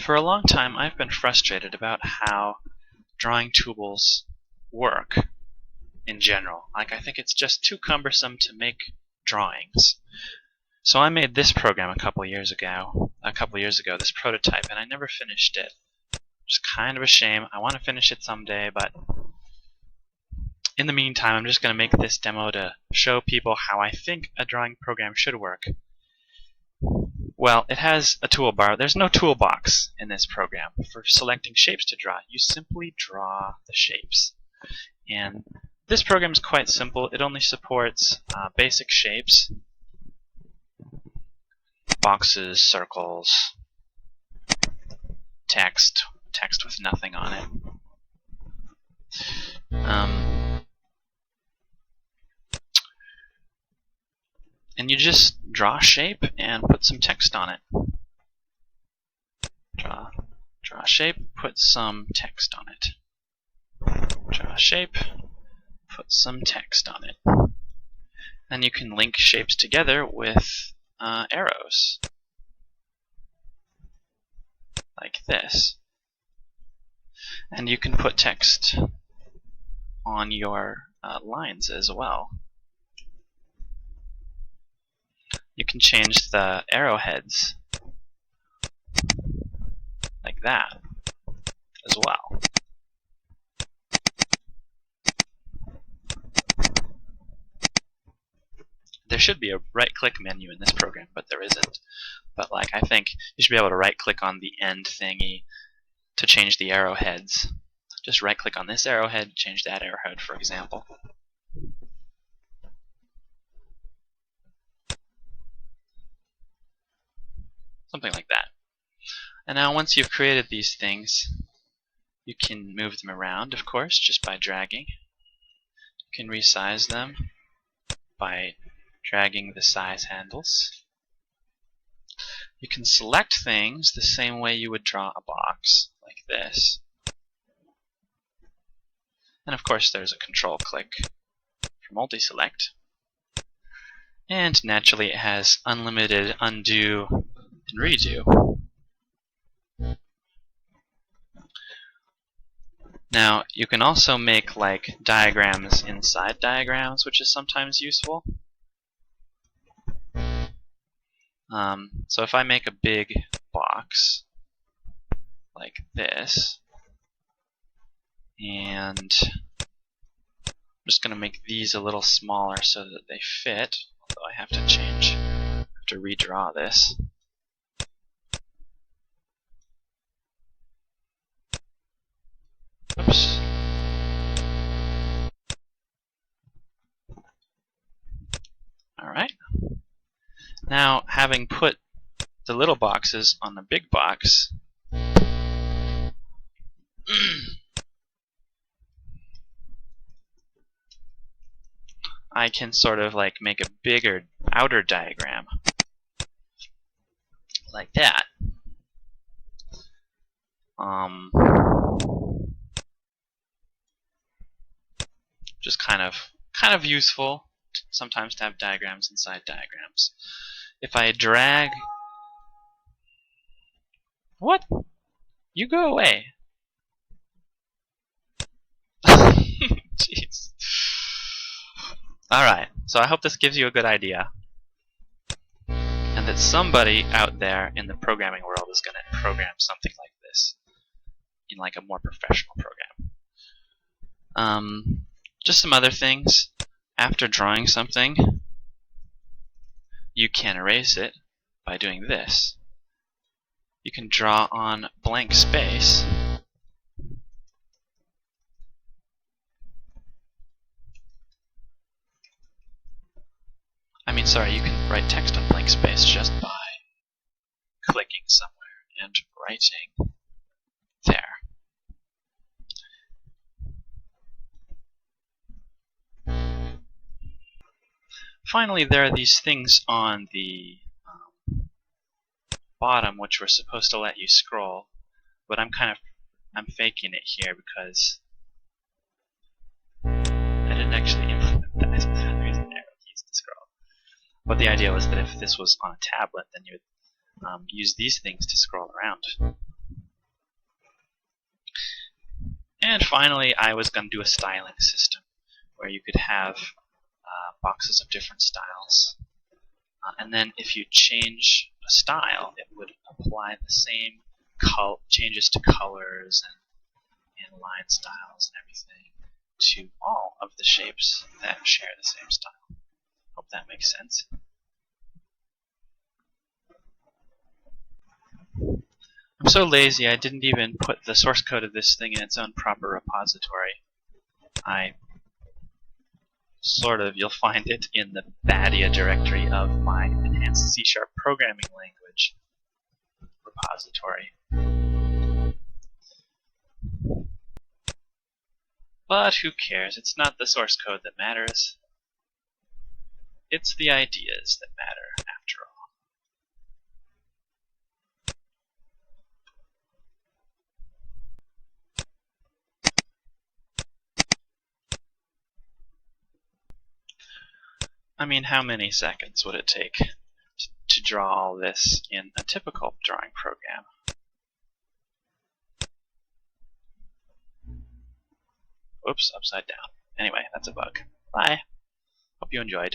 For a long time, I've been frustrated about how drawing tools work in general. I think it's just too cumbersome to make drawings. So I made this program a couple years ago, this prototype, and I never finished it. It's kind of a shame. I want to finish it someday, but in the meantime, I'm just going to make this demo to show people how I think a drawing program should work. Well, it has a toolbar. There's no toolbox in this program for selecting shapes to draw. You simply draw the shapes. And this program is quite simple. It only supports basic shapes, boxes, circles, text with nothing on it. And you just draw a shape and put some text on it. Draw a shape, put some text on it. Draw a shape, put some text on it. Then you can link shapes together with arrows, like this. And you can put text on your lines as well. You can change the arrowheads like that as well. There should be a right-click menu in this program, but there isn't. But I think you should be able to right-click on the end thingy to change the arrowheads. Just right-click on this arrowhead, change that arrowhead, for example. Something like that. And now once you've created these things, you can move them around, of course, just by dragging. You can resize them by dragging the size handles. You can select things the same way you would draw a box, like this. And of course there's a control click for multi-select. And naturally it has unlimited undo and redo. Now you can also make diagrams inside diagrams, which is sometimes useful. So if I make a big box like this, and I'm just going to make these a little smaller so that they fit, although I have to redraw this. Oops. Alright. Now, having put the little boxes on the big box, I can sort of make a bigger outer diagram like that. Just kind of useful sometimes to have diagrams inside diagrams. If I drag... What? You go away. Jeez. Alright, so I hope this gives you a good idea. And that somebody out there in the programming world is going to program something like this in a more professional program. Just some other things. After drawing something, you can erase it by doing this. You can draw on blank space. You can write text on blank space just by clicking somewhere and writing there. Finally, there are these things on the bottom which were supposed to let you scroll, but I'm faking it here because I didn't actually implement that. I'm using arrow keys to scroll. But the idea was that if this was on a tablet, then you would use these things to scroll around. And finally, I was going to do a styling system where you could have boxes of different styles. And then if you change a style, it would apply the same changes to colors and line styles and everything to all of the shapes that share the same style. Hope that makes sense. I'm so lazy I didn't even put the source code of this thing in its own proper repository. You'll find it in the Baadia directory of my enhanced C# programming language repository. But who cares? It's not the source code that matters. It's the ideas that matter, after all. I mean, how many seconds would it take to draw all this in a typical drawing program? Oops, upside down. Anyway, that's a bug. Bye. Hope you enjoyed.